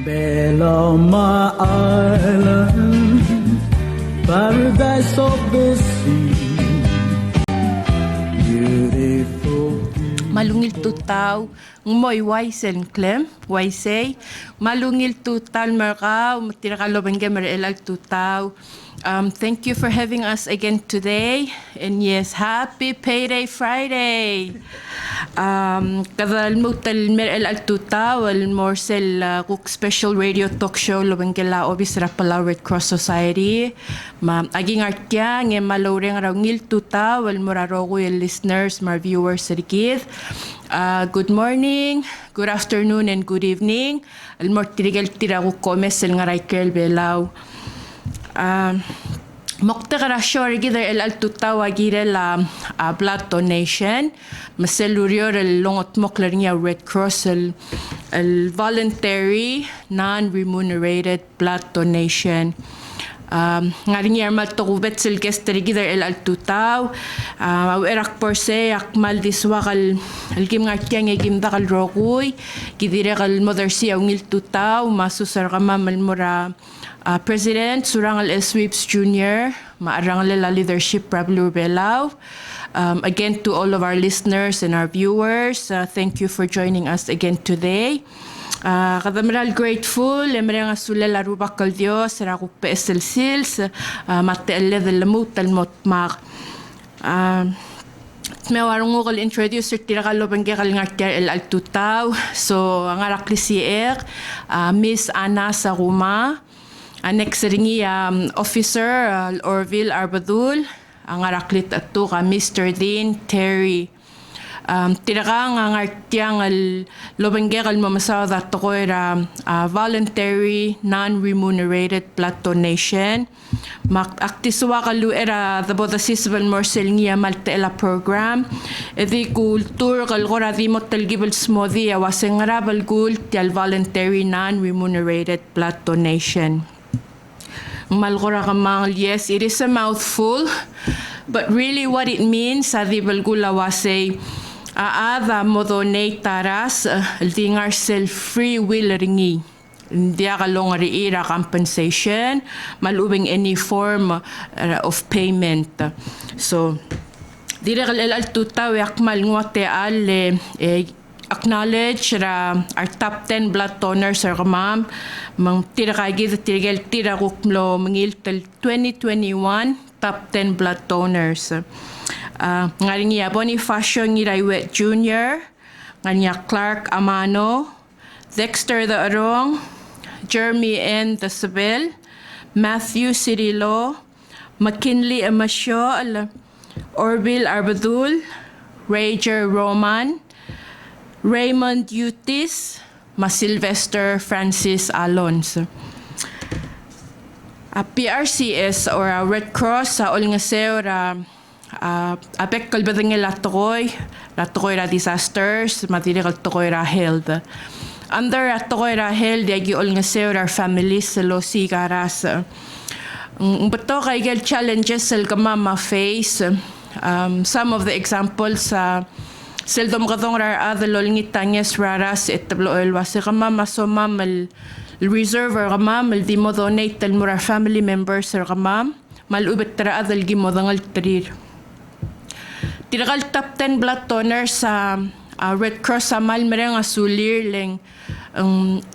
Beloma Island, paradise of the sea, beautiful. Malungil tutaw, mo'y waisen klem, waisay. Malungil tutal merka, tirakalobang gamer elag tutaw. Thank you for having us again today. And yes, happy Payday Friday. Kadal mutal mer elag tutaw, al morsel kuk special radio talk show lobang gala obis Palau Red Cross Society. Aging artya ng maloreng rangil tutaw, al morarogo yung listeners, mar viewers sarikid. Good morning, good afternoon, and good evening. Al mortirigal tira ko komes el nga Raikel Belau. Mokta karasyor gidar el altutawa gire la blood donation. Maselurio el longot moklar niya Red Cross el voluntary non-remunerated blood donation. Ngaring yarmal tokubet sil kester gidar el altutaw. Erak porse akmal diswa kal alkim ngartiang egim da kal rokuy. Gidire kal mother siya ungil tutaw masusar kama malmura. President Surangal S. Sweeps Jr., maarangal la leadership Arbedul Belau. Again, to all of our listeners and our viewers, thank you for joining us again today. Kadamral grateful, emre nga sula la rubak kal Dios, rakuk PSL Sils, matelle del mutal motmak. May warung ko introduce tira kalo bangge kal ngartiar el altutaw. So ang araklisier Miss Anna Sakuma. Next ringi officer Orville Arbedul, ang araklit at to ka Mr. Dean Terry. Tiraka nga ngartiang lobengge kal mamasaw that to ko era voluntary non-remunerated blood donation. Aktiswa kalu era the bodasisbal morsel niya malteela program. Edi kultur kal kora di mo talgibal smoothie awaseng rabal gul tial voluntary non-remunerated blood donation. Malgora kamang, yes, it is a mouthful, but really what it means, adi balgula wasay, aada mo donate taras, dingar self-free will ringi. Hindi akalong riira compensation, malubing any form of payment. So, dire kalal tutaw yakmal ngote al acknowledge our top 10 blood donors sa kamam mang tira kagid tira kuklo mangil 2021 top 10 blood donors ngaring ya Bonifacio Ngiraywe Jr., nganya Clark Amano, Dexter the Arong, Jeremy N. the Sabel, Matthew Cirilo, McKinley Amasyo, Orville Arbedul, Rager Roman, Raymond Utis, Sylvester Francis Alonso. PRCS or Red Cross sa Olngaseo apek kalbadang latokoy ra disasters matili kaltokoy ra health. Under atokoy ra health yagi Olngaseo ra families sa losi karas. Bato kay challenges sel kama face. Some of the examples seldom katong rar adalol ngitanyes raras etabloel wasi kama masoma mal reserver kama mal di mo donate tal mura family members sir kama mal ubet tara adal gi mo dangal trir. Tirakal top 10 blood donors sa Red Cross sa mal mereng asulir leng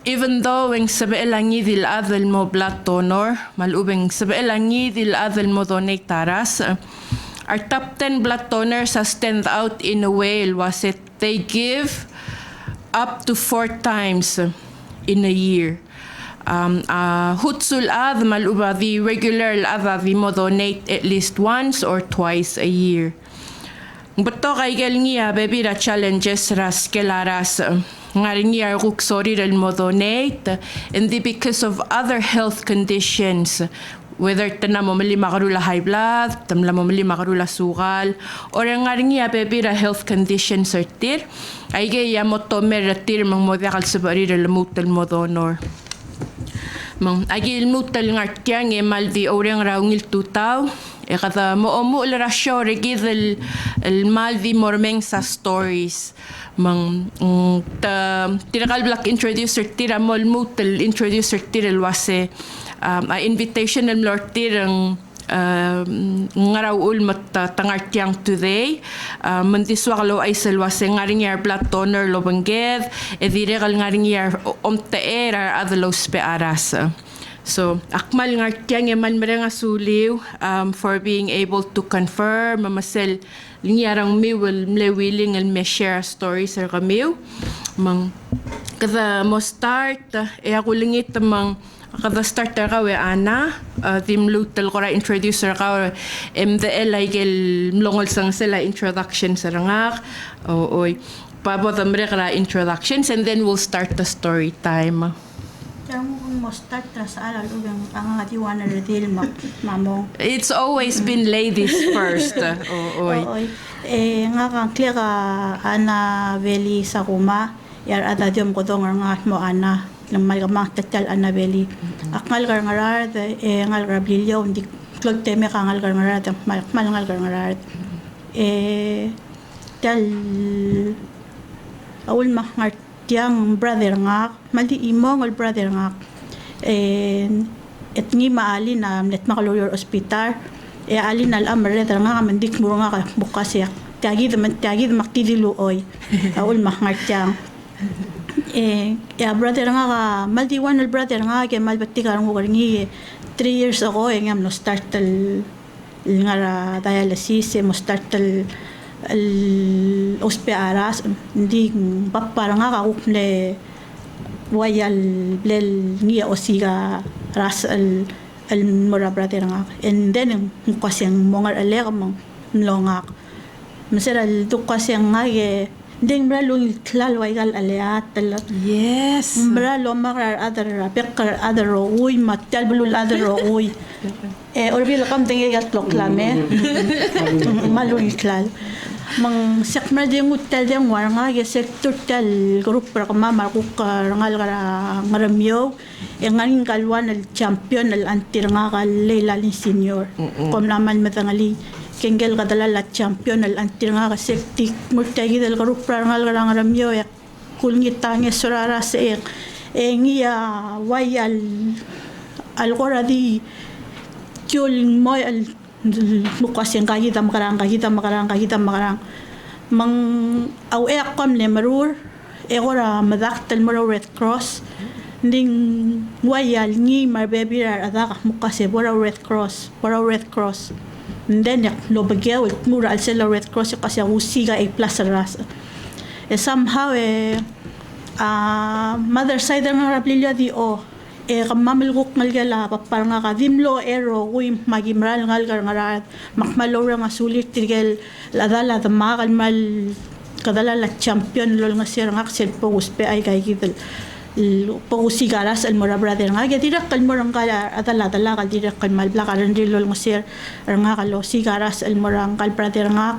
even though ang sabeelangi dil adal mo blood donor mal ubeng sabeelangi dil adal mo donate taras. Our top 10 blood donors stand out in a way was it they give up to 4 times in a year. Hutsul ad maluba the regular ada vi mo donate at least once or twice a year. Bato kay niya baby ra challenges ras kelaras ngaringi kuk sorry ral mo donate and because of other health conditions. Whether tanam mo mali makarula high blood, tamla mo mali makarula sukal, or ang ngaring pepira health conditions tir, ay gaya mo to meratir mang modakal sa barira lamutal mo donor. Mang agil mutal ngartyang maldi orang raungil tutaw, kada mo rasyo regid el malvi mormeng sa stories mang tirakal black introducer tira molmut el introducer tira wase a invitation el lord tirang ngaraul mat tangartiang today mandiswaklo ay selwase ngaring yar blood donor lobangged ediregal ngaring yar omteer adalo spe arasa. So, akmal ngartiang eman mereng asuliw for being able to confirm mamasel lingyarang mi will mle willing and me share stories sa kamiw. Mang kada mo start ako lingit mang kada starter ka we ana dimlutel ko ra introducer ka MDL ay gel mlongol sang sila introduction sa rangak oy pabot amre ka introductions and then we'll start the story time. It's always been ladies first. Nga kang kaya ka ana veli Sakuma yar adadyom ko dong nga mo ana ng malgamang tatal ana veli akngal garngarad ngal rablilyo hindi klog teme ka ngal garngarad malngal garngarad tal awul mahngart yang brother nga mali imong brother nga et ngi maali na net makalor hospital alin al amre nga mandik mo nga bukas ya tagid maktidiluoy awul mahngart yang brother nga maldiwan al brother nga ke malbatti karang ko ngi 3 years ago ngam no start el nga dialysis mo start el ospiaras hindi parang nga kakukle wayal blel niya osiga ras al mura brother nga and then kasi ang mga alega mong longak masira duk kasi ang nga ding bralo klal wayal aleat yes bralo makar other uy matal bulul other uy Orville kam tingi gatlok lame malul klal mang sakma ding utal ding war nga sector tal group para mama ko rangal ngaramyo nganing kalwan al champion al antir nga kalela ni senior kom naman matangali kengel kadala la champion al antir nga sektik murtagi dal group para rangal ngaramyo kulngit tangi surara se ngiya wayal al qoradi kyul moy al bukas yang kahita makarang mang aw kam le marur ora madaktal maro Red Cross ding wayal ni marbebi adak mukas bora Red Cross and then lo bagyaw mura al sela Red Cross kasi usiga plus ras somehow mother side ng rablilya di kamamil guk ngalgala parang nga kadimlo uy magimral ngal ngarat makmalora nga sulit tigel ladala damakal mal kadala la champion lol nga sir nga sel po uspe ay kay gidel po usigaras al mora brother nga direct kal morang kala adala kal direct kal mal blakaran lol nga sir nga kalo sigaras al morang kal brother nga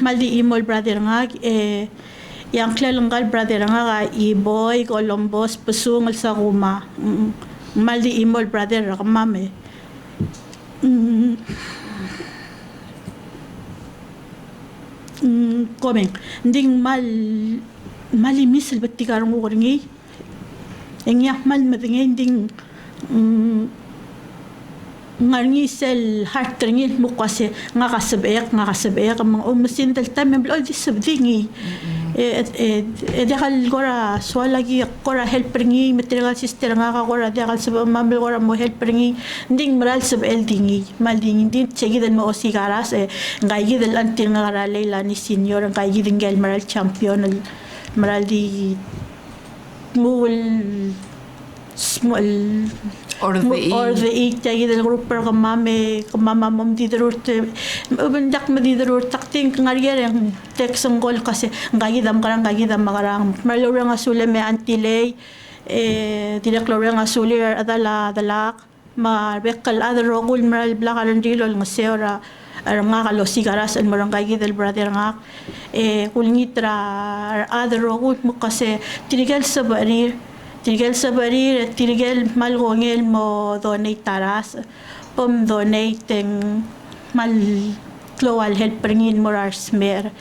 maldi imol brother nga yang klalanggal brother nga iboy Columbus pasungal sa Sakuma maldi imol brother mame komeng ding malimis albatti karong ko ringi engya mal madingay ding ngarngi sel heart ringil mo kasi nga kasabek mga umasin dal time all this sabdingi dekal gora swalagi gora help ringi material sister nga ka gora dekal sa mamel gora mo help ringi ding maral sab eldingi malding din seguidan mo osigaras ngai dal antil nga ralay ni senior ngai din gel maral champion maral di mul small or the eight tagi del group per kamama mom di darut ubendak madi darut takting ngarier yang teksong gol kasi ngagidam makarang malura nga sule me antilay tidak lura nga sule dalak marbekal other rogul maral blakaran dilol nga seora nga kalo sigaras al marangay del brother nga kulngitra other rogul mo kasi tinigal sa barir tinigal malgongel mo donate taras donate mal global help ringin morar smer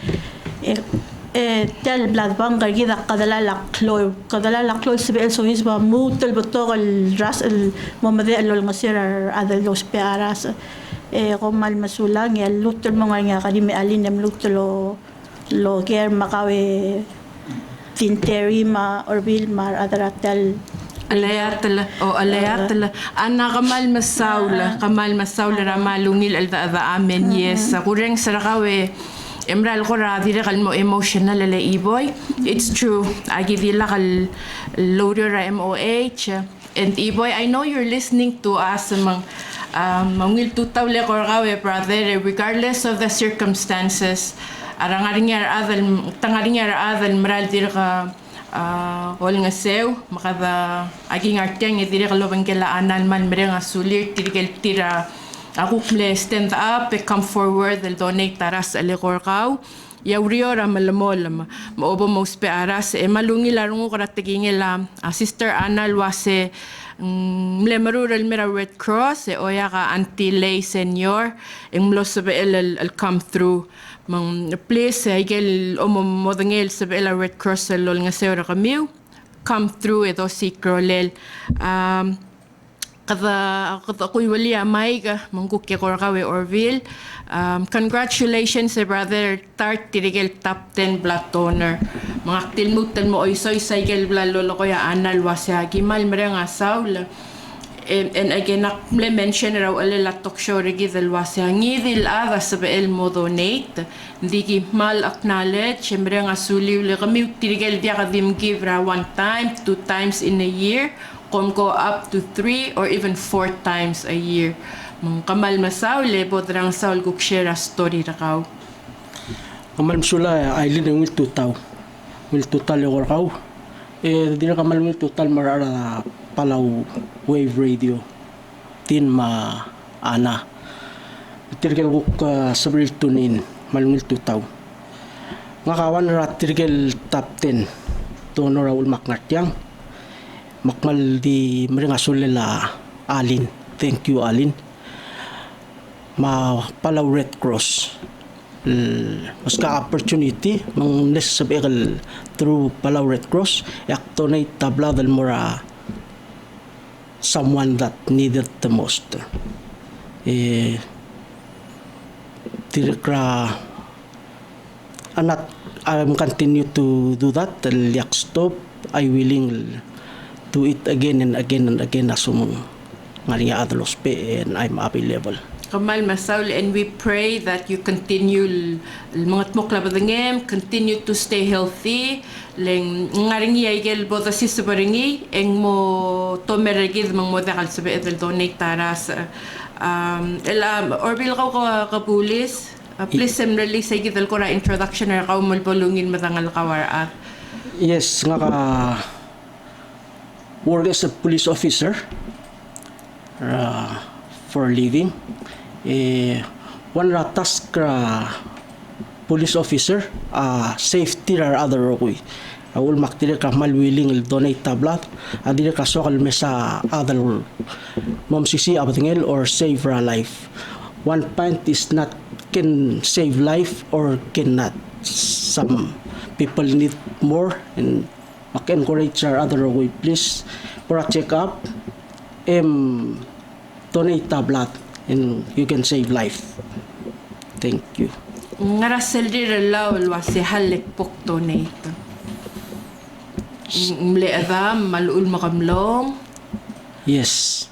tel blad bangar gida kadala la kloy sibel so hisba mutel botol ras el momade el ngasir ada los pearas komal masulang ya lutul mga nga kadimi Allyne dem lutulo lo ger makawe tinteri ma Orville mar adaratel Alayatala ana kamal masaula ramalungil alda amen yes kureng sarakawe Emral ko ra dire kal mo emotional ala iboy. It's true. Agi dila kal loader ra MOH and iboy. I know you're listening to us mangil tutaw le ko rawe brother regardless of the circumstances. Arangaringar adal mral dire ka wal nga sew makada agi ngarteng dire ka lobang kela anal man mere nga sulir tirigel tira Ako stand up, come forward, they'll donate taras alikorkaw. Yawriyo ra malamol, maobo mo uspe aras, malungi larungo karatiging Sister Anna Luase, mlemarural mira Red Cross, oya ka Auntie Lay Senior, mlo sabi el come through. Please, igel modangel sabi el Red Cross lol nga sewa kamiw, come through ito si Crolel. Kada ako'y wali amay ka mangkukya ko kawe Orville. Congratulations brother Tart tirigel top 10 blood donor. Mga tilmutan mo oisoy cycle lalo ko ya anal wasya gimal mereng asaw. And again nakle mention raw alala talk show regi del wasya ngidil ada sa el mo donate. Hindi ki mal acknowledge mereng asuliw le kami tirigel dia kadim give ra 1 time 2 times in a year. Kung go up to 3 or even 4 times a year. Mga kamal masaw, lebo drang saul kuk share a story rakaw. Kamal masula, Allyne will tutaw. Will tutal yung rakaw. Di na kamal will tutal marara Palau wave radio. Tin ma ana. Tirgel kuk sabril tunin. Mal will tutaw. Nga kawan rat tirgel top 10. Donor ul maknartyang. Makmal di meringasulila Allyne. Thank you Allyne. Ma Palau Red Cross. Mas ka opportunity mang nesabekal through Palau Red Cross yak donate tabla del mora someone that needed the most. Tirakra anak I'm continue to do that. Yak stop. I willing do it again and again and again asumong ngariya adalos pe and I'm available. Kamal masaw and we pray that you continue mga tmok labadangem, continue to stay healthy. Leng ngaringi aigel boda sisubaringi eng mo tomeragid mang modakal sabi etel donate taras. Orville ka pulis. Please similarly say gidal ko ra introduction na ka mulbolungin matangal kawara. Yes, nga ka work as a police officer for living. One task police officer safety or other way. Awul maktire ka malwiling il donate tablat adire ka sokal mesa other momsisi abatingel or save a life. One point is not can save life or cannot. Some people need more and encourage our other way. Please for a check-up, donate tablet and you can save life. Thank you. Ngarasel dir law wasi halik pok donate. Mle adam malul makamlong. Yes.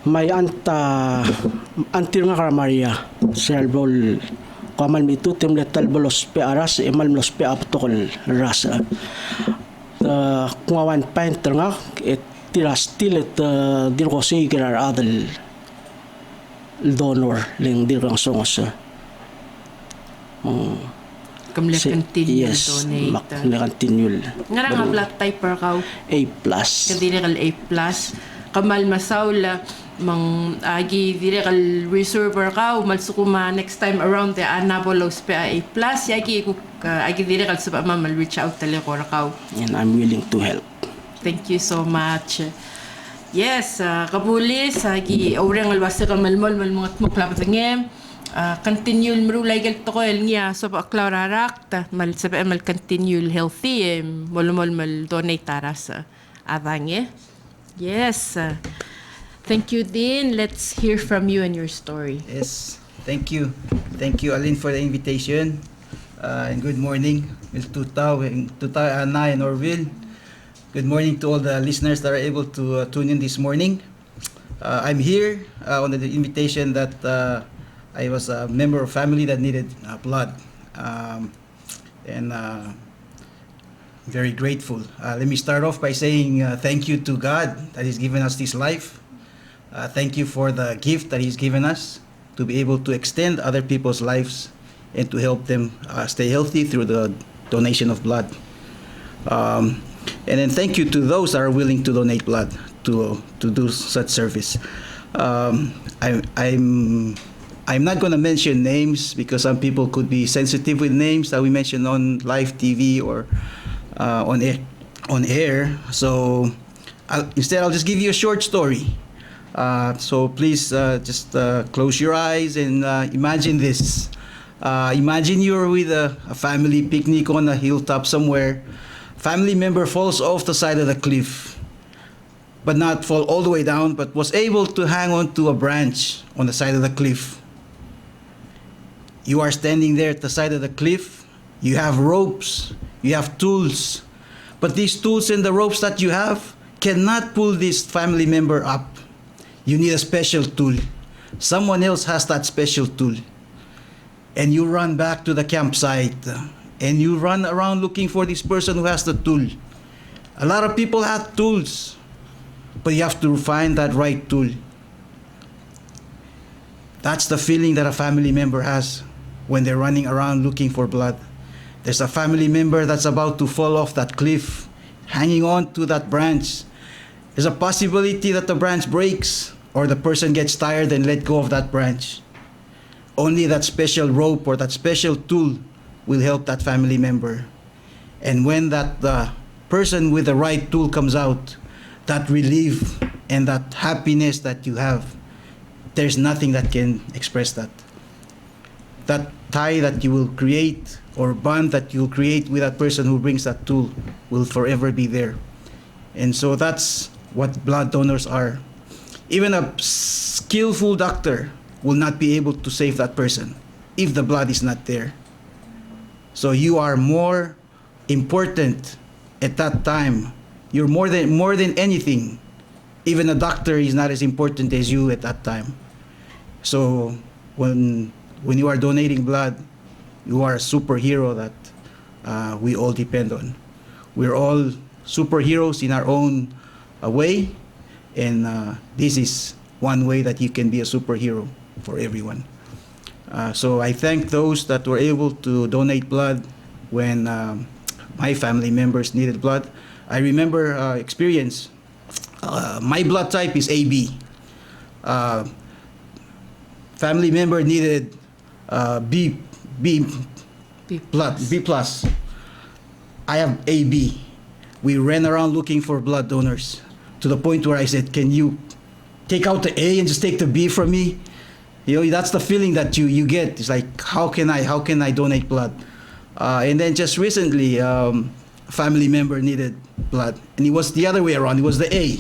May antir nga Maria cerebral kamal mitu temletal bolos pe aras emal los pe aptokol rasa. Kuawan painter nga et tiras stilet dir ko say kirar adal donor leng dir ang songos. Kamle continue yes, donate. Kamle continue. Nga nga black typer kaw. A+. Kadiri kal A+. Kamal masaula mang agi dire kal reserver kaw mal Sakuma next time around the anabolos pe A+. Yagi ko agi dire kal sa mal reach out tali ko kaw. And I'm willing to help. Thank you so much. Yes, kapulis agi orang alwasa ka malmol mal mga tmoklap tangem. continue mrulay gal to ko niya so pa klaurarak ta mal sabi mal continue healthy mal donate taras avange. Yes. Thank you, Dean. Let's hear from you and your story. Yes, thank you. Thank you, Allyne, for the invitation. And good morning, Mil Tutao and Ana and Orville. Good morning to all the listeners that are able to tune in this morning. I'm here on the invitation that I was a member of family that needed blood. And very grateful. Let me start off by saying thank you to God that He's given us this life. Thank you for the gift that He's given us to be able to extend other people's lives and to help them stay healthy through the donation of blood. And then thank you to those that are willing to donate blood to do such service. I'm not going to mention names because some people could be sensitive with names that we mention on live TV or on air. So instead, I'll just give you a short story. So please just close your eyes and imagine this. Imagine you're with a family picnic on a hilltop somewhere. Family member falls off the side of the cliff, but not fall all the way down, but was able to hang on to a branch on the side of the cliff. You are standing there at the side of the cliff. You have ropes. You have tools. But these tools and the ropes that you have cannot pull this family member up. You need a special tool. Someone else has that special tool. And you run back to the campsite. And you run around looking for this person who has the tool. A lot of people have tools. But you have to find that right tool. That's the feeling that a family member has when they're running around looking for blood. There's a family member that's about to fall off that cliff, hanging on to that branch. There's a possibility that the branch breaks or the person gets tired and let go of that branch. Only that special rope or that special tool will help that family member. And when that person with the right tool comes out, that relief and that happiness that you have, there's nothing that can express that. That tie that you will create or bond that you'll create with that person who brings that tool will forever be there. And so that's what blood donors are. Even a skillful doctor will not be able to save that person if the blood is not there. So you are more important at that time. You're more than anything. Even a doctor is not as important as you at that time. So when you are donating blood, you are a superhero that we all depend on. We're all superheroes in our own way, and this is one way that you can be a superhero for everyone. So I thank those that were able to donate blood when my family members needed blood. I remember experience. My blood type is AB. Family member needed B plus. I have AB. We ran around looking for blood donors to the point where I said, "Can you take out the A and just take the B from me?" You know, that's the feeling that you get. It's like, how can I donate blood? And then just recently, a family member needed blood, and it was the other way around. It was the A,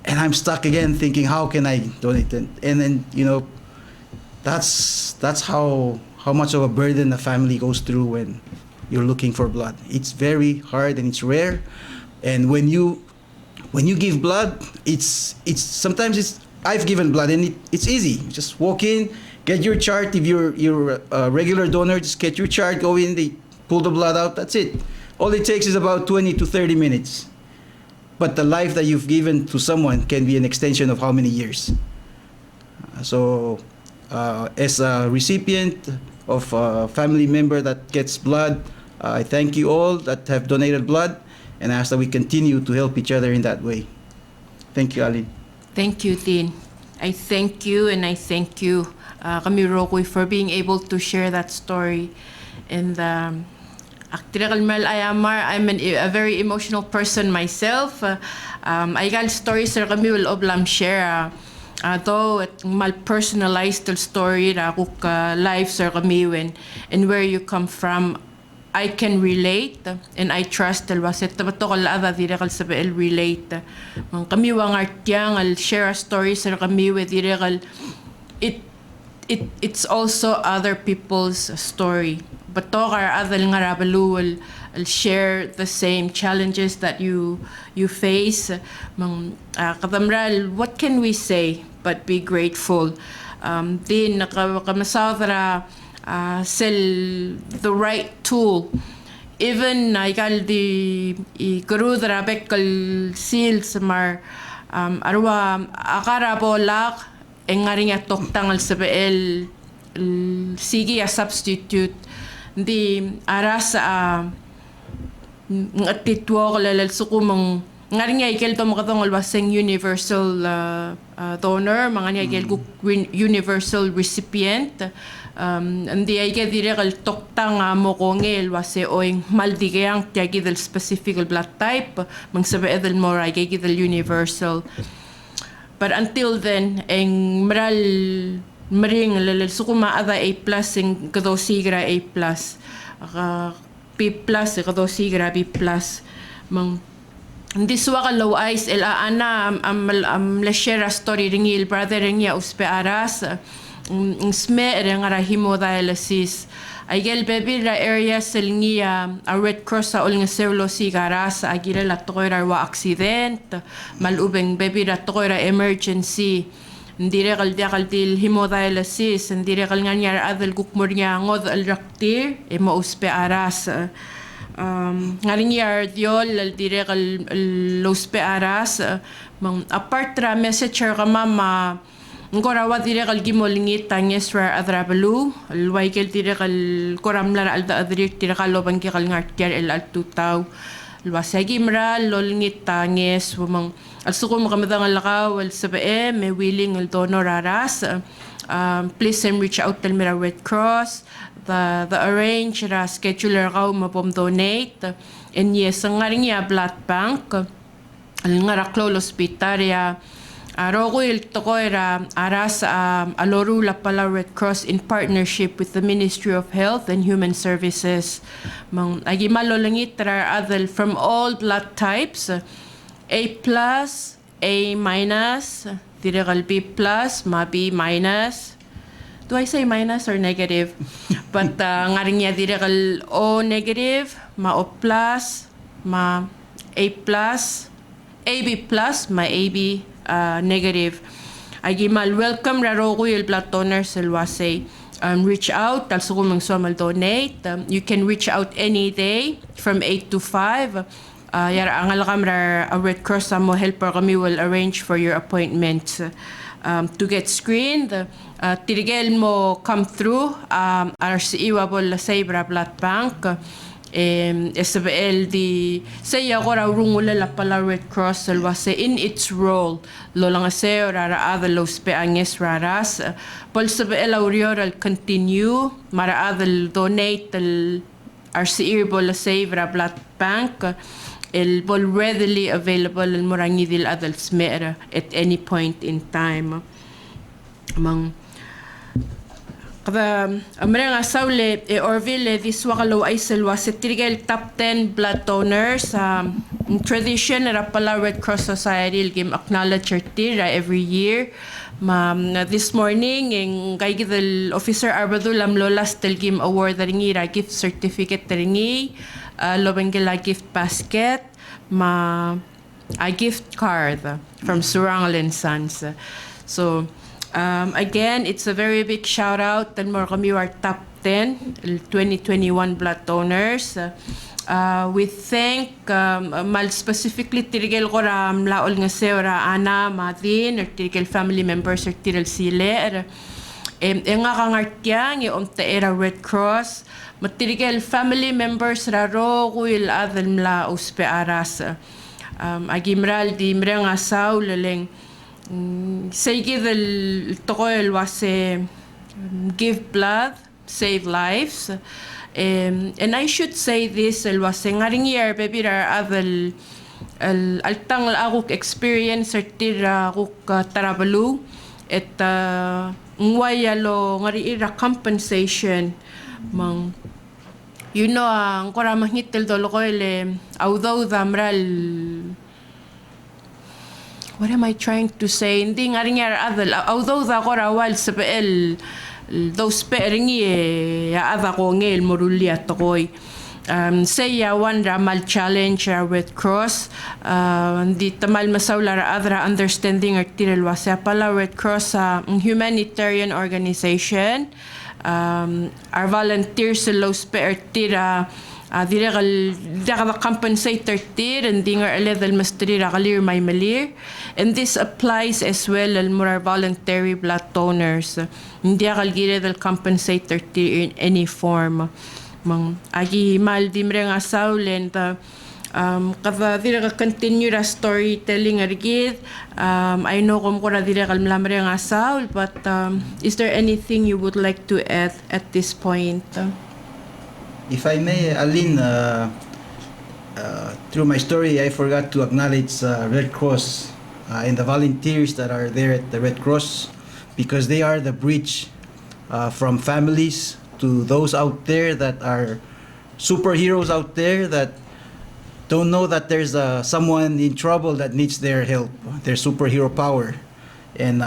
and I'm stuck again, thinking, how can I donate it? And then that's how much of a burden a family goes through when you're looking for blood. It's very hard and it's rare, and when you give blood, it's sometimes I've given blood and it's easy. You just walk in, get your chart. If you're a regular donor, just get your chart, go in, they pull the blood out. That's it. All it takes is about 20 to 30 minutes. But the life that you've given to someone can be an extension of how many years. So as a recipient of a family member that gets blood, I thank you all that have donated blood, and I ask that we continue to help each other in that way. Thank you, Allyne. Thank you, Dean. I thank you, and I thank you, Kamirokoy, for being able to share that story. And I'm a very emotional person myself. I got stories that kami will oblam share. though it mal personalized story ra kuk lives or kamiwen and where you come from, I can relate and I trust el waset tabato kal ada dire kal sabel relate mang kami wang artyang al share a story sa kami with dire kal it's also other people's story but to kar adal nga Arbedul will share the same challenges that you face mang kadamral what can we say but be grateful din nakamasadra sell the right tool. Even ikal di ikurudra bekal seals mar arwa akara bolak engari nga toktangal sabel sige a substitute di aras ngatitwo kalal sukumang ngari nga ikel to makatong alwaseng universal donor mga nga ikel universal recipient hindi ay ka dire kal toktang mo kongel wase oing maldigayang tiagi del specific blood type mang sabi edel mo ay kay del universal but until then eng maring lalal Sakuma ada A+ eng kadosigra A+, B+ kadosigra B+, mang hindi suwa ka low eyes ana am la share a story ringil brother ringya uspe aras sme nga hemodialysis ay gel baby la area selngia a Red Cross sa ol nga serlo sigara sa agila la toira wa accident malubeng baby la toira emergency ndire kal dia kal til hemodialysis ndire kal nganyar adal gukmor nya ngod al raktir e mo uspe aras ngaring yar diol dire kal lospe aras mang apart ra messenger ka mama ngora dire kal gimolingit tanges ra Arbedul alway kel dire kal koramlar alda adrir dire kal loban ki kal ngartier el altutaw alwasagi mra lolingit tanges mang alsuko makamadang alakaw al sabae me willing al donor aras please reach out tel mira Red Cross the arrange ra scheduler raw mapom donate and yes ngaring ya blood bank al ngara klol hospitalia Roguil tokoira aras aloru la Palau Red Cross in partnership with the Ministry of Health and Human Services. Mang agimalo langit adel from all blood types, A+, A-, diregal B+, ma B-. Do I say minus or negative? But ngaring niya diregal O negative, ma O+, ma A+, AB+, ma AB negative. Agimal welcome raroko yung blood donors selwase. Reach out, also kung somal donate. You can reach out any day from 8 to 5. Yara angal kamra a Red Cross mo helper kami will arrange for your appointment to get screened. Tirigel mo come through RCE wabol sa Ibra Blood Bank. SBL di saya ko raw rungula la Palau Red Cross salwase in its role lo lang se rara adal los pe anges raras pol SBL aurioral continue mara adal donate el RCE bol save ra blood bank el bol readily available el morangi dil adal smera at any point in time mang kada amrang asawle Orville this wakalo ay selwa sa tirigel top 10 blood donors tradition ra Palau Red Cross Society game acknowledge tira every year this morning ang kay gidel officer Arbedul lolas tel game award ringi ra gift certificate ringi lobengela gift basket a gift card from Surang Sons so again, it's a very big shout out and more kami our top 10 2021 blood donors. We thank mal specifically tirigel ko ram laol nga seora ana madin or tirigel family members or tiril sile nga kangartyang yung era Red Cross matirigel family members raro kuil adal mla uspe aras agimral di mrang asaw laleng Say the toil was give blood, save lives. And I should say this, el was ngaring year baby other altang akuk experience tira akuk tarabalu et ngwayalo ngari ira compensation mang ang kora mahitel dolo ko ele although damral what am I trying to say hindi ngari nga adal although da kora wal sabel those peringi ya ada ko ngel morulia tokoy say one ramal challenge Red Cross di tamal masawla ra adra understanding artirel wasa pala Red Cross humanitarian organization our volunteers sa los pe artira direka compensate artir and dinger level mastrira kalir may malir and this applies as well al more voluntary blood donors hindi kalgire del compensate artir in any form mang agi mal dimre nga saulen ta kada dira ka continue ra storytelling argid I know kung kora dira kal lamre nga saul but is there anything you would like to add at this point? If I may, Allyne, through my story, I forgot to acknowledge Red Cross and the volunteers that are there at the Red Cross because they are the bridge from families to those out there that are superheroes out there that don't know that there's someone in trouble that needs their help, their superhero power. And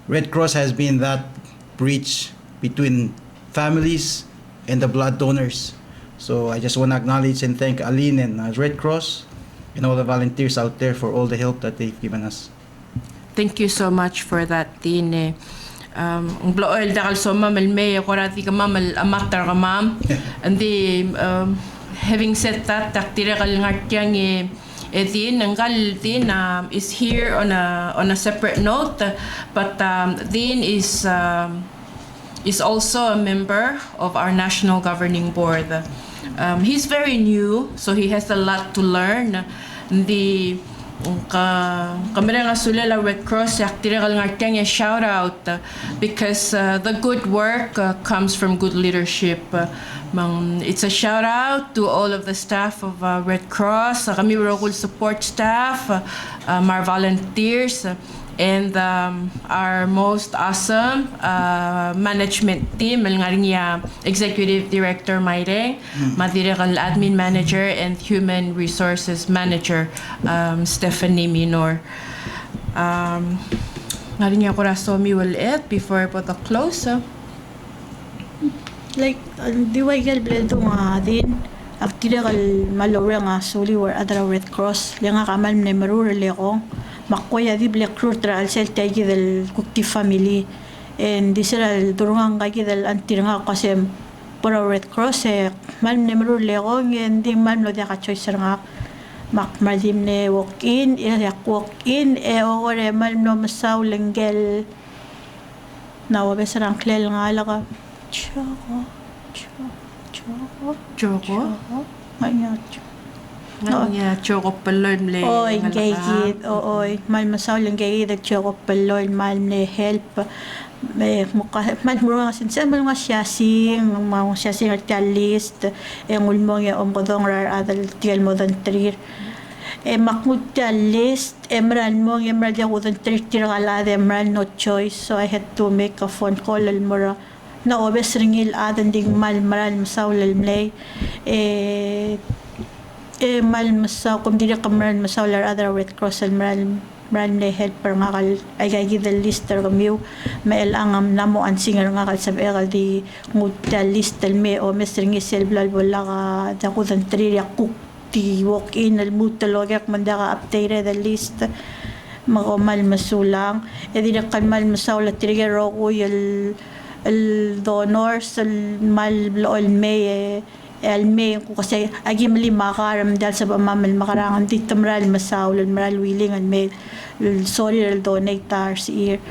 Red Cross has been that bridge between families and the blood donors. So I just want to acknowledge and thank Allyne and Red Cross and all the volunteers out there for all the help that they've given us. Thank you so much for that, Tine. Ang bloel dakal so mamal may korati ka mamal amatar ka mam. And having said that, taktira kal ngartyang Din nanggal din is here on a separate note, but Din is also a member of our national governing board. He's very new, so he has a lot to learn. Hindi kamera nga sulela Red Cross yaktira kal ngartyang shout out because the good work comes from good leadership. It's a shout out to all of the staff of Red Cross, kami local support staff, our volunteers, and our most awesome management team, nga Executive Director Mayreng, Madirekal Admin Manager, and Human Resources Manager, Stephanie Minor. Nga ko rasomi ulit before po the close. Like, di ba igal bledo nga din, aktira kal malawra nga suli war adra Red Cross, liya nga kamal mnemarura liya ko, makoya di black crew tral sel tagi del kukti family, and di sila durungang kagi del antir nga kasi para Red Cross mal mnemarura liya ko, hindi mal no di ka choice nga, madim ne walk in, yak walk in, o kore mal no masaw lenggel, nawabes rang klel nga alaka, Choco. Nga choco palon le. Oy, gayid. Oy, mal masaw lang gayid at choco palon mal ne help. May mukha man mga sinsan mga siyasing artialist ngulmo nga ombodong rar adal tiel modern trir. Makmud list emran mo emran dia modern trir tirala emran no choice, so I had to make a phone call almora na obes ringil adan ding mal masaw lalmlay mal masaw kum diri kamran masaw lar other Red Cross almral le helper nga kal ay gagi the lister kamiu mael angam namo an singer nga kal sabi kal di ngudta list alme o mes ringil selblal bola ka dakudan tri yakuk ti walk in almutalogak mandaka update the list mal masulang di kalmal masaw la trigger ko el donors el mal blool may elme ko kasi agi mali makaram dal sa mamal makarangan dito maral masaul maral willing and may sorry el donator year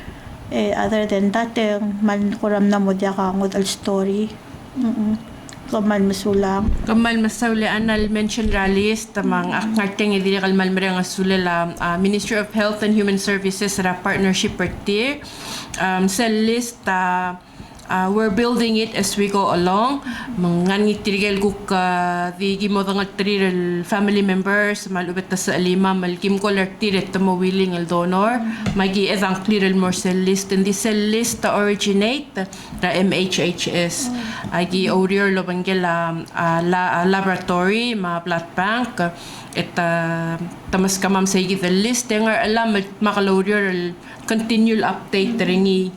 other than that mal kuram na mo dia ka ngod al story kamal masulang kamal masawle anal mention rallies tamang ngarteng idiri kalmal mereng asulela Ministry of Health and Human Services ra partnership party sa list we're building it as we go along. Mangan tirigel guk di gimo dangal tiril family members malubet ta sa alima malgim ko lertiret ta willing al donor magi edang clear more cell list and the cell list ta originate ta MHHS agi orior lo bangela laboratory ma blood bank tamas kamam sa igi the list nga alam makalorior continual update ringi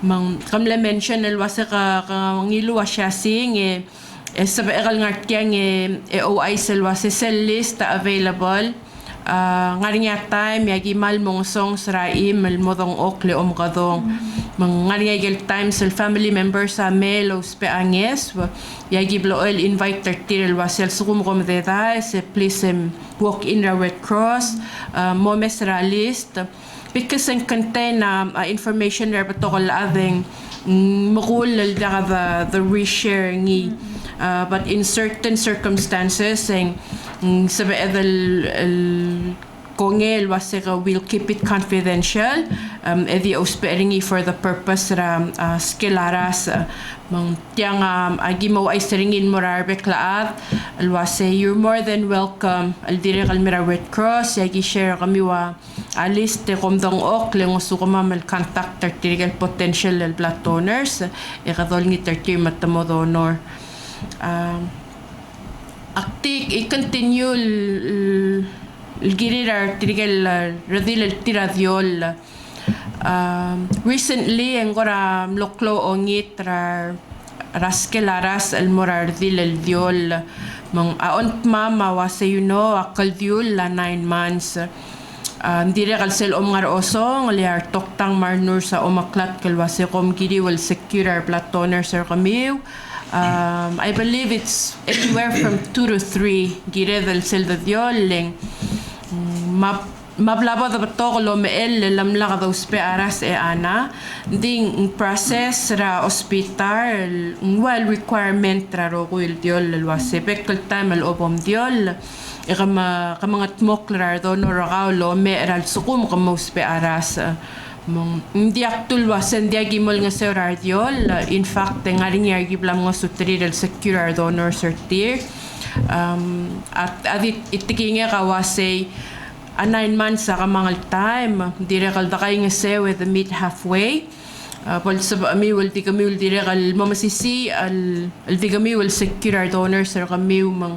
mang kamle mention el wasa ka ngilu siya sing sa egal ngat kyang OI sel wasa cell list available ngari nga time yagi mal mong song sraim el modong okle kadong mang ngari gel time sel family members sa melos pe anges yagi bloel invite tertil wasel sukum kom de se please walk in the Red Cross momes ra list because it contain information there but all ading makul the reshare ngi but in certain circumstances saying sabi kongel wasika will keep it confidential edi osperingi for the purpose ra skelaras mang tiang agi mo ay seringin morarbe klaat alwase you're more than welcome al dire kalmira Red Cross yagi share kami wa aliste komdong ok leng usukama mal contact tertigal potential blood donors ikadol ni tertir matamo donor aktik i-continue girir tigal radil tiradiol recently engora loklo ongit raskelaras el morar dil el diol mang aont mama wasa akal diol la 9 months dire kalsel omngar osong liar toktang marnur sa omaklat kalwase kom giri will secure blood donors er kamiw I believe it's anywhere from 2 to 3 gire del sel de diol mablabo da batokolo meel lamla ka uspe aras ana ding process ra hospital well requirement ra ro ko il diol lwase pekal time al obom diol kama mga tmoklar donor ra lo me ral sukum kama uspe aras hindi aktul wasen dia gimol nga sa diol in fact ngaring yagi blam nga sutri del secure donor certier at adit itikinga kawase 9 months sa kamangal time dire kalda kay nga se with the meet halfway pal sa ami will di kami will dire kal mamasisi al di kami will secure donors sa kami mang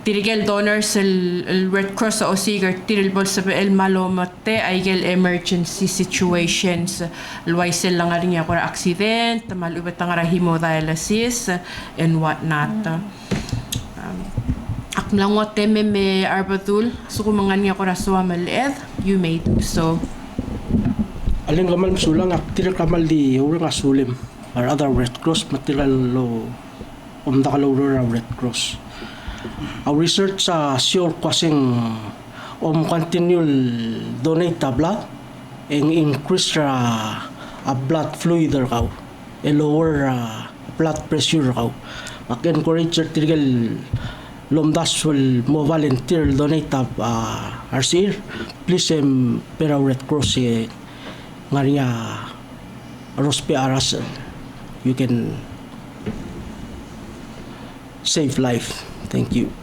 tirigel donors el Red Cross o sigar tiril bol sa el malomate ay gel emergency situations alwaysel lang rin ya para accident malubat ang hemodialysis and what not akmlangot me Arbedul so kumangan niya ko raswa maliit you may do so alin kamal sulang aktir kamal di urang asulim or other Red Cross material lo dakalo Red Cross our research sa sure kasing continual donate blood and increase blood fluid raw lower blood pressure raw encourage tirgal lomdas will mo volunteer donate RCR please pero Red Cross ngaria rospe aras you can save life. Thank you.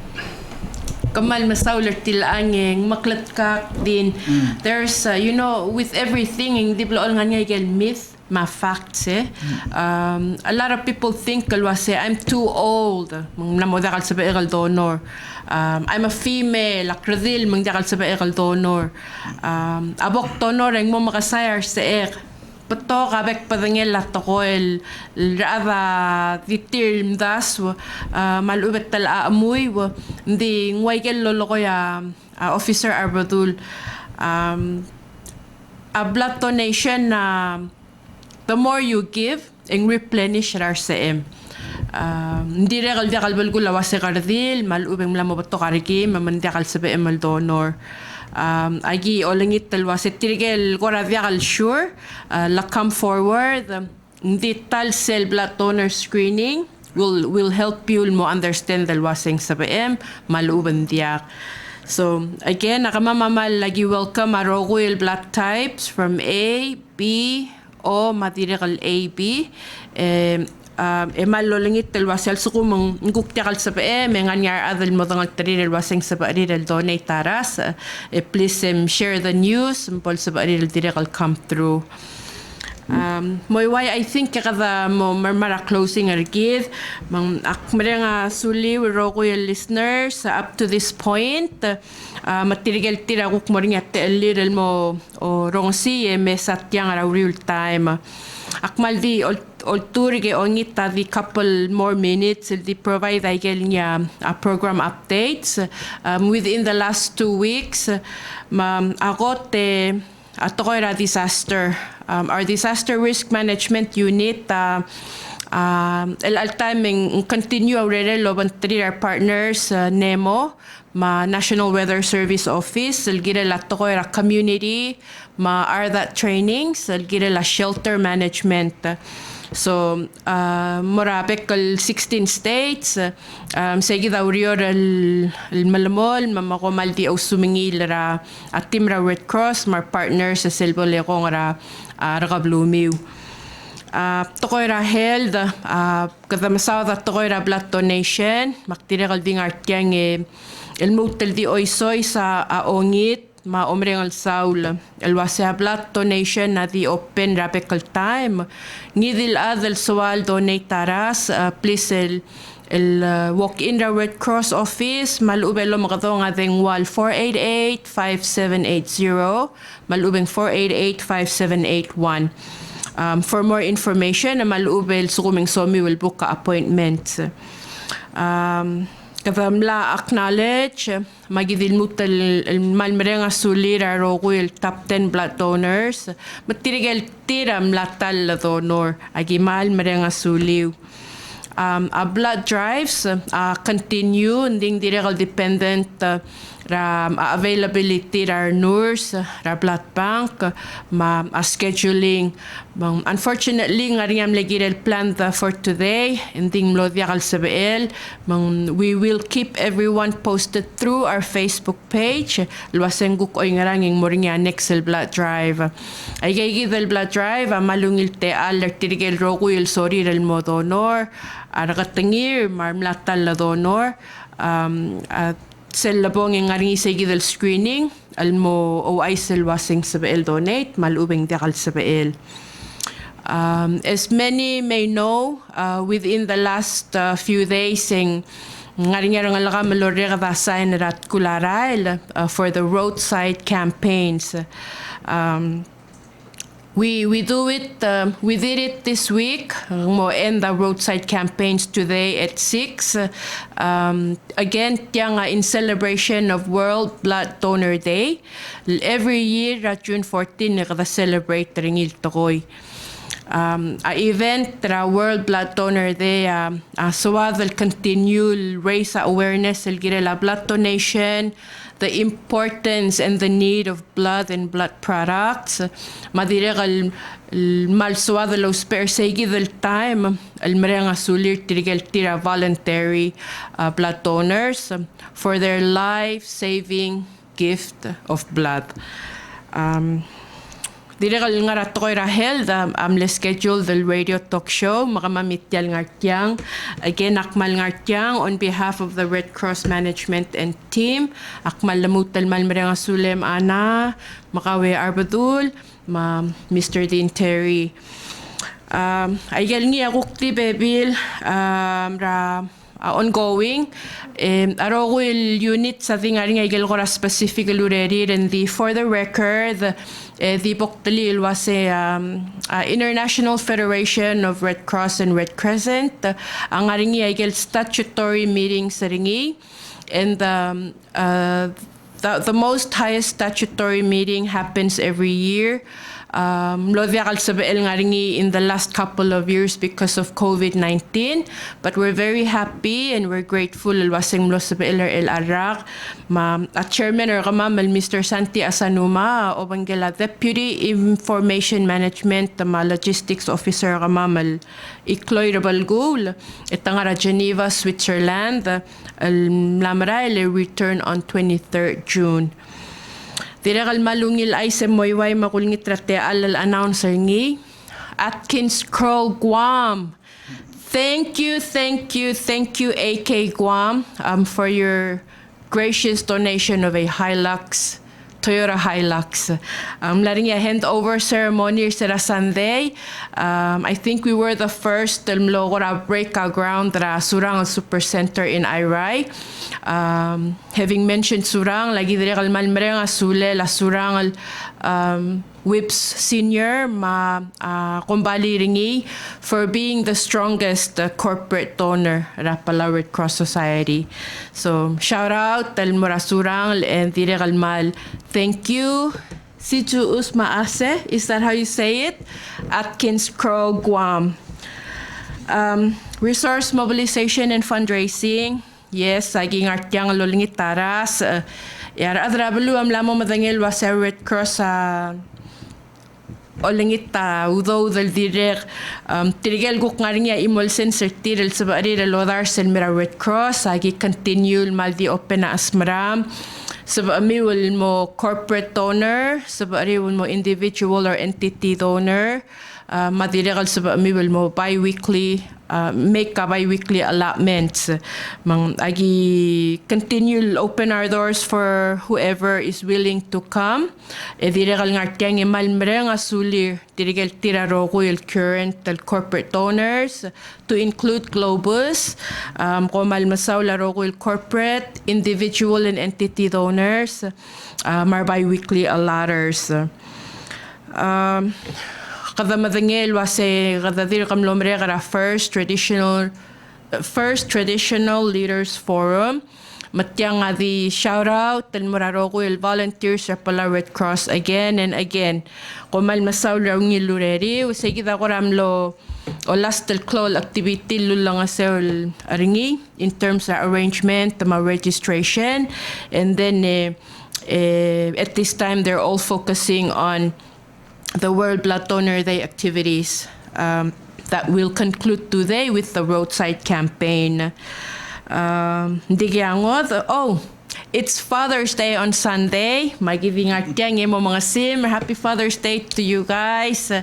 Kamal masauler tilangeng maklat ka din there's with everything hindi blool nga niya myth ma facts a lot of people think kalwase I'm too old namodakal sa egal donor I'm a female akradil mangdakal sa egal donor abok donor ang mo makasayar sa pato kabek padangel lato ko el rada ditir das malubet tal amuy hindi ngway kel lolo ko ya officer Arbedul a blood donation the more you give and replenish our CM hindi regal diakal balgo lawas kardil malubeng mlamo bato kariki mamandiakal sa BM donor agi olengit talwas tirigel koradiakal sure la come forward hindi tal cell blood donor screening will help you mo understand dalwaseng sa BM maluban diak. So again nakamamamal lagi welcome arogul blood types from A, B, o madirekal AB malolingit el wasel sukumang nguktiakal sa mengan yar adal modangal tarir el waseng sa barir el donate taras please share the news pol sa barir el direkal come through. Moy I think kada mo marmara closing argid mang akmere nga suli roko yung listeners up to this point matirigel tira kuk mo rin at little mo o rongsi me satyang ara real time akmal di olturige ongita the couple more minutes di provide igel niya program updates within the last 2 weeks agote atokoira disaster our disaster risk management unit el altaming continue already loban our partners NEMO National Weather Service Office el gira la atokoira community ARDAT trainings el gira la shelter management. So, morapek kal 16 states, segi daurior el malamol, mamakomal di ausumingil ra atim ra Red Cross, mar partners sa silbo lekong ra rakablumiw. Tokoy ra held, kadamasaw da tokoy ra blood donation, maktirekal ding artyang el mutel di oisoy sa aongit, maomreng al saul el wasea blood donation na the open rapekal time ngidil adel sual donate taras please el walk in the Red Cross office malubelo makadong adeng wal 488-5780 malubeng 488-5781 for more information malubel sukuming somi will book ka appointment Kavamla acknowledge magidil mutal malmerenga sulir roko el top 10 blood donors matirigel tiram latal donor agi malmerenga suliw a blood drives continue nding direkal dependent ra availability ra nurse ra blood bank scheduling unfortunately ngariam legirel plan for today ending mlodiakal sabel we will keep everyone posted through our Facebook page luasenguk oy ngaranging moringa next blood drive ay gigidel blood drive malungil te alert tirigel roguil sorry el modonor arakatingir marmlatal la donor sel labong ng ngaring isagi del screening almo o ay sel wasing sabael donate malubeng dekal sabael. As many may know, within the last few days ngaring nga nga malorega vasayan rat kularail for the roadside campaigns. We do it. We did it this week. We'll end the roadside campaigns today at 6. Again, in celebration of World Blood Donor Day. Every year at June 14, we celebrate ringil tokoy. A event World Blood Donor Day. So will continue raise awareness el la blood donation. The importance and the need of blood and blood products. Madirek malsuado los persegi del time el mereng asulir tirigel tira voluntary blood donors for their life-saving gift of blood. Direkal nga ratoy rahel le schedule del radio talk show makamamityal ngartyang again akmal ngartyang on behalf of the Red Cross management and team akmal lamutal malmereng asulem ana makawe Arbedul Mr. Dean Terry aygal ngi akukti bebil ra ongoing arogul unit sa tingaring aygal ko ra specific already and for the record the Boktalil was a International Federation of Red Cross and Red Crescent. Ang aringi ay statutory meeting sa ringi. And the most highest statutory meeting happens every year. Lodviakal sabel nga ringi in the last couple of years because of COVID-19. But we're very happy and we're grateful waseng lo sabel el arak at chairman or kamamal Mr. Santi Asanuma o Bangela Deputy Information Management logistics officer kamamal Ikloy Rabalgul itangara Geneva, Switzerland lamra ele return on 23rd June. Direkal malungil ay se moyway makulngit rate alal announcer ngi Atkins Crow, Guam. Thank you, AK Guam, for your gracious donation of a Toyota Hilux. Letting a handover ceremony sa Sunday. I think we were the first to break our ground at Surang Supercenter in Irai. Having mentioned Surang, lagi dire kalmal mereng asule la Surang Whips Senior kumbali ringi for being the strongest corporate donor at Palau Red Cross Society. So shout out tal Murasurang and dire kalmal. Thank you. Situ Usma Ase, is that how you say it? Atkins Crow, Guam. Resource mobilization and fundraising. Yes, saging artyang lolingit taras. Yara adrabalu am lamo madangil was a Red Cross olingita udo del direk tirigel guk ngaringa imol sensor tirel sabari del lodar sel mira Red Cross agi continue maldi open na asmaram sabami will mo corporate donor sabari will mo individual or entity donor madiregal sabami will mo bi-weekly make a bi-weekly allotments. Agi continue open our doors for whoever is willing to come. Diregal ngartyang imalmreng asuli dirigel tiraro il current corporate donors to include Globus, komal masaw laro il corporate, individual and entity donors, mar bi-weekly allotters. Kada madangel wase kada dir kam lomre kada first traditional leaders forum matyang adi shout out tel muraro il volunteers sa Palau Red Cross again and again komal masaw larong ilureri wase kita koramlo o last tel clol activity lulang asel aringi in terms of arrangement the registration and then at this time they're all focusing on the World Blood Donor Day activities that will conclude today with the roadside campaign. It's Father's Day on Sunday. Magiving artyang mo mga sim. Happy Father's Day to you guys.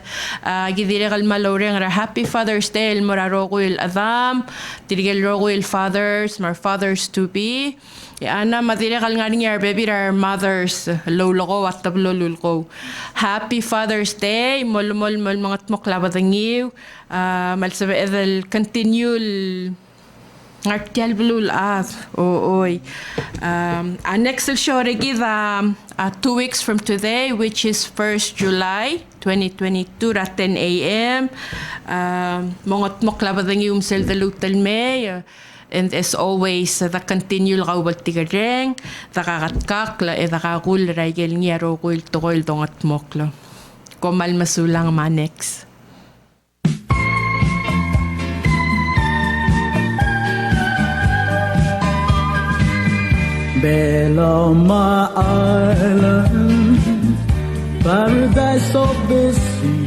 Gidire kal maloreng Happy Father's Day el moraroko il adam. Tirigel roko il fathers, mar fathers to be. Ana madire kal nga niya baby our mothers lolo ko at tablolul ko. Happy Father's Day. Mol mga tmoklabadangiw. Malsabe edel continue ngartial blul oy. Our next show regida 2 weeks from today, which is 1st July 2022 at 10 a.m. Mga tmoklabadangiw sel dalutal me. And as always, the continue lawal tigareng, the kakatkak la the kakul raigel ngero kul tokoil dongat moklo. Komal masulang manex. Beloma Island, paradise of the sea.